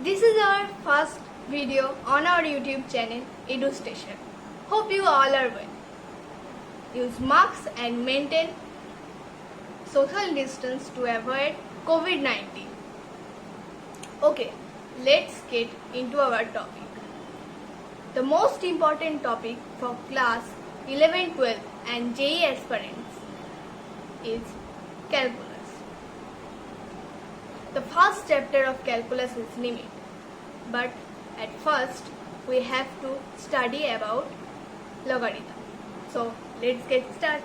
This is our first video on our YouTube channel EduStation. Hope you all are well. Use masks and maintain social distance to avoid COVID-19. Okay, let's get into our topic. The most important topic for class 11, 12 and JEE aspirants is calculus. The first chapter of calculus is limit, but at first we have to study about logarithm. So let's get started.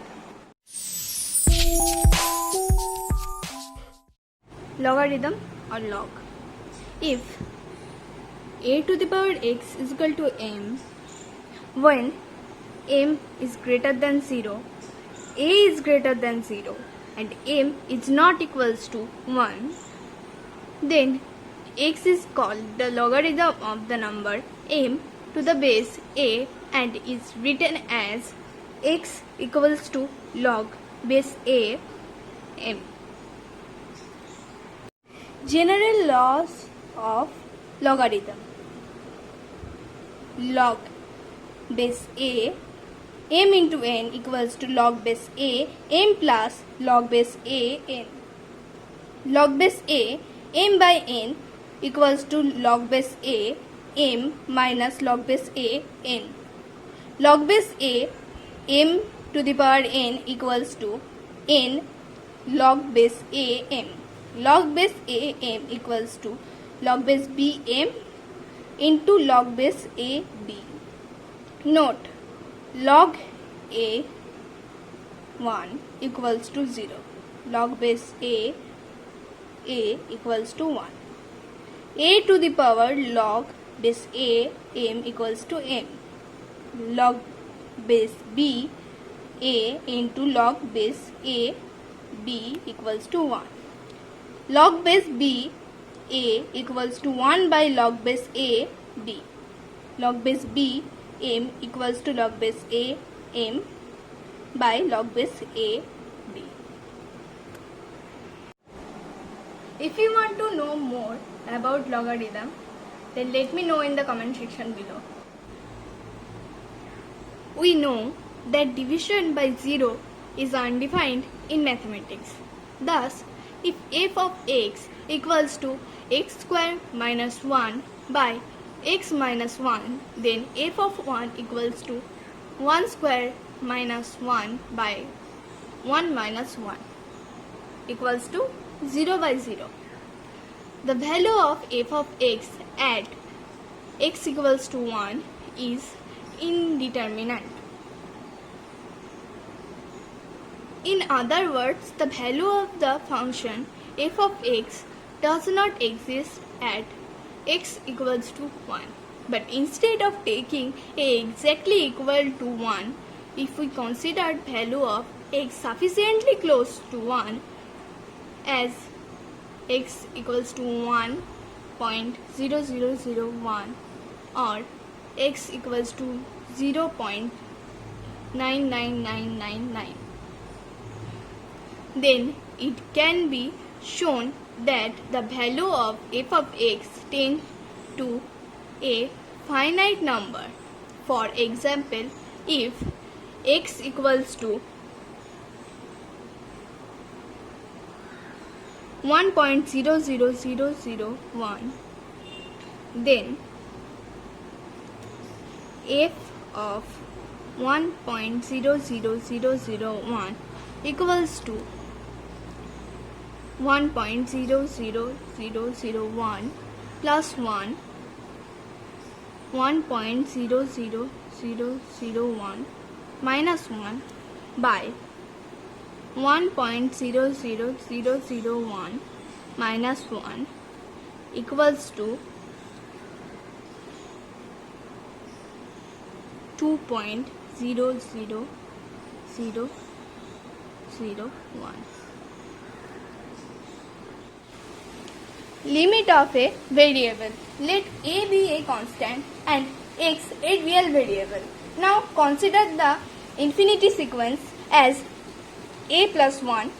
Logarithm or log. If a to the power x is equal to m, when m is greater than 0, a is greater than 0 and m is not equals to 1, then x is called the logarithm of the number m to the base a and is written as x equals to log base a m. General laws of logarithm. Log base a m into n equals to log base a m plus log base a n. Log base a m by n equals to log base a m minus log base a n. Log base a m to the power n equals to n log base a m. Log base a m equals to log base b m into log base a b. Note, log a 1 equals to 0. Log base a equals to 1. A to the power log base a m equals to m. Log base b a into log base a b equals to 1. Log base b a equals to 1 by log base a b. Log base b m equals to log base a m by log base a b. If you want to know more about logarithm, then let me know in the comment section below. We know that division by 0 is undefined in mathematics. Thus, if f of x equals to x square minus 1 by x minus 1, then f of 1 equals to 1 square minus 1 by 1 minus 1 equals to 0 by 0. The value of f of x at x equals to 1 is indeterminate. In other words, the value of the function f of x does not exist at x equals to 1. But instead of taking a exactly equal to 1, if we consider value of x sufficiently close to 1 as x equals to 1.0001 or x equals to 0.99999, then it can be shown that the value of f of x tends to a finite number. For example, if x equals to 1.00001, then f of 1.00001 equals to 1.00001 plus 1, 1.00001 minus 1 by 1.00001 minus 1 equals to 2.00001. Limit of a variable. Let a be a constant and x a real variable. Now consider the infinity sequence as a plus 1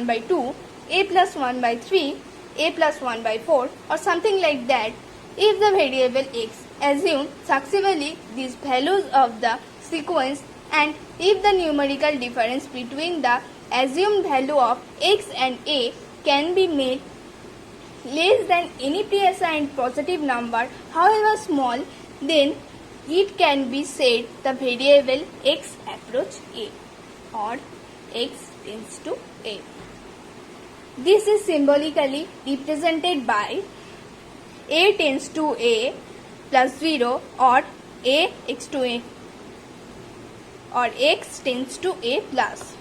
by 2, a plus 1 by 3, a plus 1 by 4 or something like that if the variable x assume successively these values of the sequence and if the numerical difference between the assumed value of x and a can be made less than any pre-assigned positive number, however small, then it can be said the variable x approach a or x tends to a. This is symbolically represented by a tends to a plus 0 or a x to a or x tends to a plus.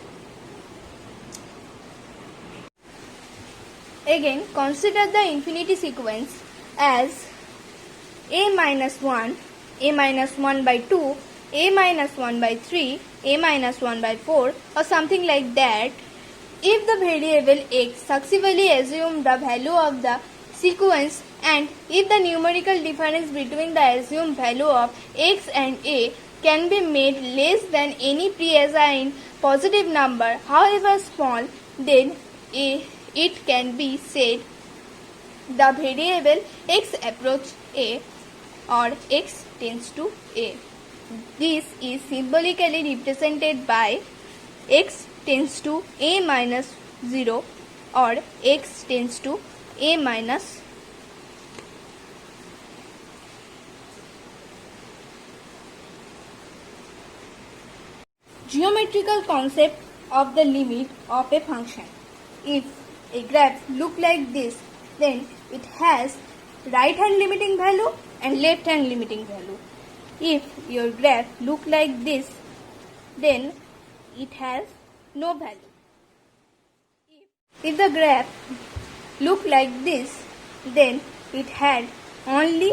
Again, consider the infinity sequence as a minus 1, a minus 1 by 2, a minus 1 by 3, a minus 1 by 4 or something like that. If the variable x successively assume the value of the sequence and if the numerical difference between the assumed value of x and a can be made less than any pre-assigned positive number, however small, then it can be said the variable x approach a or x tends to a. This is symbolically represented by x tends to a minus 0 or x tends to a minus. Geometrical concept of the limit of a function. If a graph look like this, then it has right hand limiting value and left hand limiting value. If your graph look like this, then it has no value. If the graph look like this, then it had only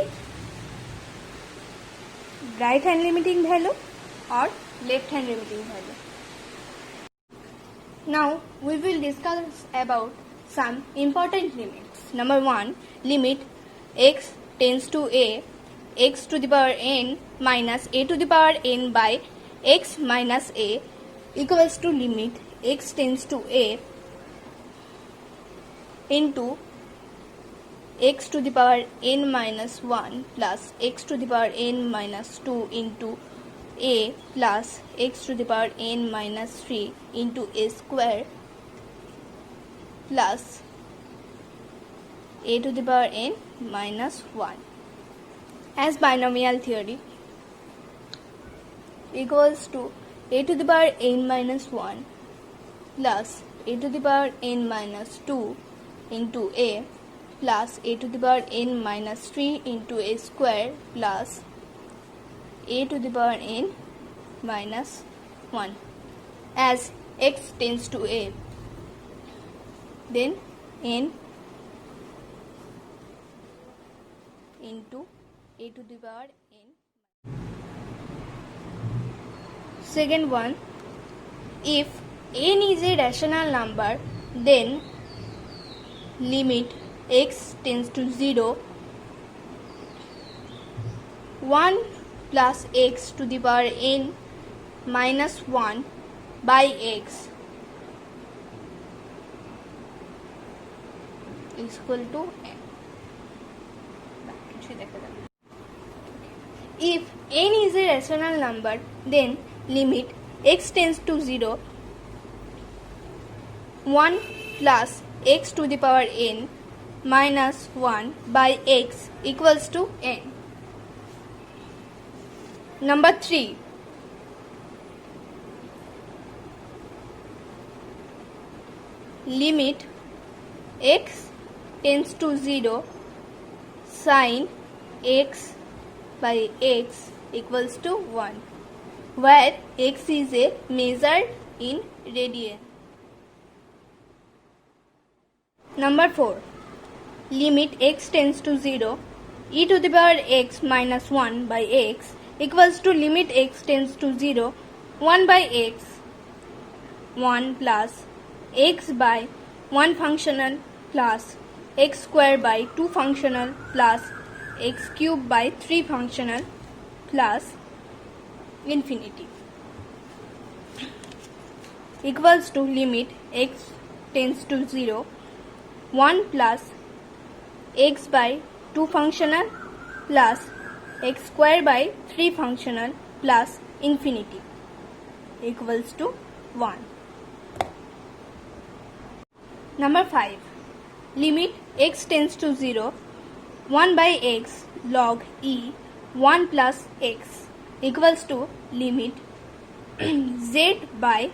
right hand limiting value or left hand limiting value. Now we will discuss about some important limits. Number 1, limit x tends to a, x to the power n minus a to the power n by x minus a equals to limit x tends to a into x to the power n minus 1 plus x to the power n minus 2 into a plus x to the power n minus 3 into a square plus a to the power n minus 1 as binomial theory equals to a to the power n minus 1 plus a to the power n minus 2 into a plus a to the power n minus 3 into a square plus a to the power n minus 1 as x tends to a, then n into a to the power n. Second one, if n is a rational number, then limit x tends to 0 1 plus x to the power n minus 1 by x is equal to n. If n is a rational number, then limit x tends to 0 1 plus x to the power n minus 1 by x equals to n. Number 3, limit x tends to 0 sin x by x equals to 1, where x is a measured in radian. Number 4, limit x tends to 0 e to the power x minus 1 by x equals to limit x tends to 0 1 by x 1 plus x by 1 functional plus x square by 2 functional plus x cube by 3 functional plus infinity equals to limit x tends to 0 1 plus x by 2 functional plus x square by 3 functional plus infinity equals to 1. Number 5. Limit x tends to 0, 1 by x log e 1 plus x equals to limit z by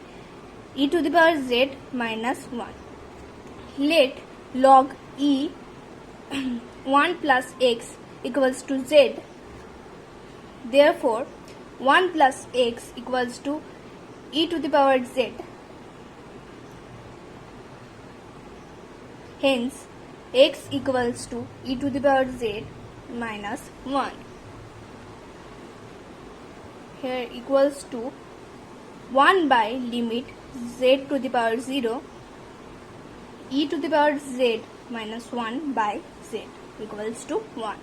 e to the power z minus 1. Let log e 1 plus x equals to z. Therefore, 1 plus x equals to e to the power z. Hence, x equals to e to the power z minus 1. Here equals to 1 by limit z to the power 0 e to the power z minus 1 by z equals to 1.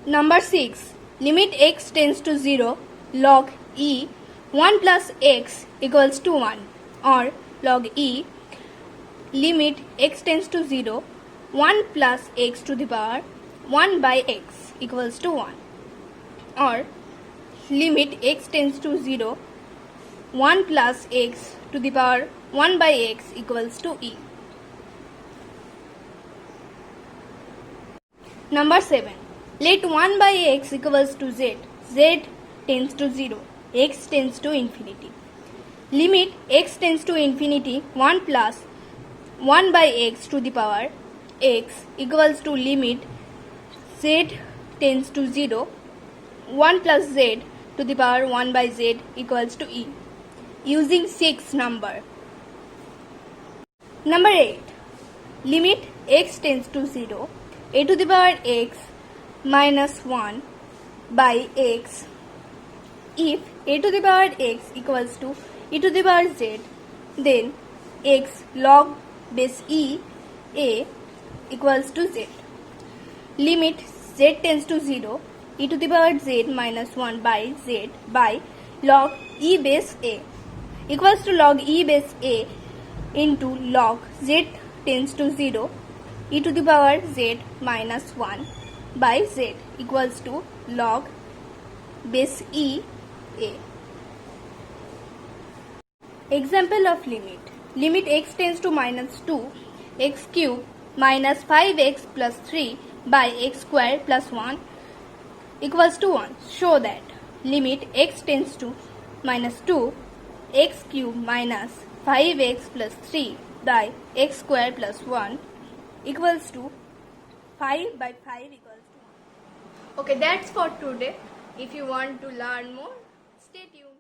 Number 6. Limit x tends to 0 log e 1 plus x equals to 1, or log e limit x tends to 0 1 plus x to the power 1 by x equals to 1, or limit x tends to 0 1 plus x to the power 1 by x equals to e. Number 7. Let 1 by x equals to z. Z tends to 0. X tends to infinity. Limit x tends to infinity 1 plus 1 by x to the power x equals to limit z tends to 0 1 plus z to the power 1 by z equals to e, using 6 number. Number 8. Limit x tends to 0 a to the power x minus 1 by x if a to the power x equals to e to the power z, then x log base e a equals to z. Limit z tends to 0 e to the power z minus 1 by z by log e base a equals to log e base a into log z tends to 0 e to the power z minus 1 by z equals to log base e a. Example of limit. Limit x tends to minus 2 x cube minus 5x plus 3 by x square plus 1 equals to 1. Show that limit x tends to minus 2 x cube minus 5x plus 3 by x square plus 1 equals to 5 by 5 equals to 1. Okay, that's for today. If you want to learn more, stay tuned.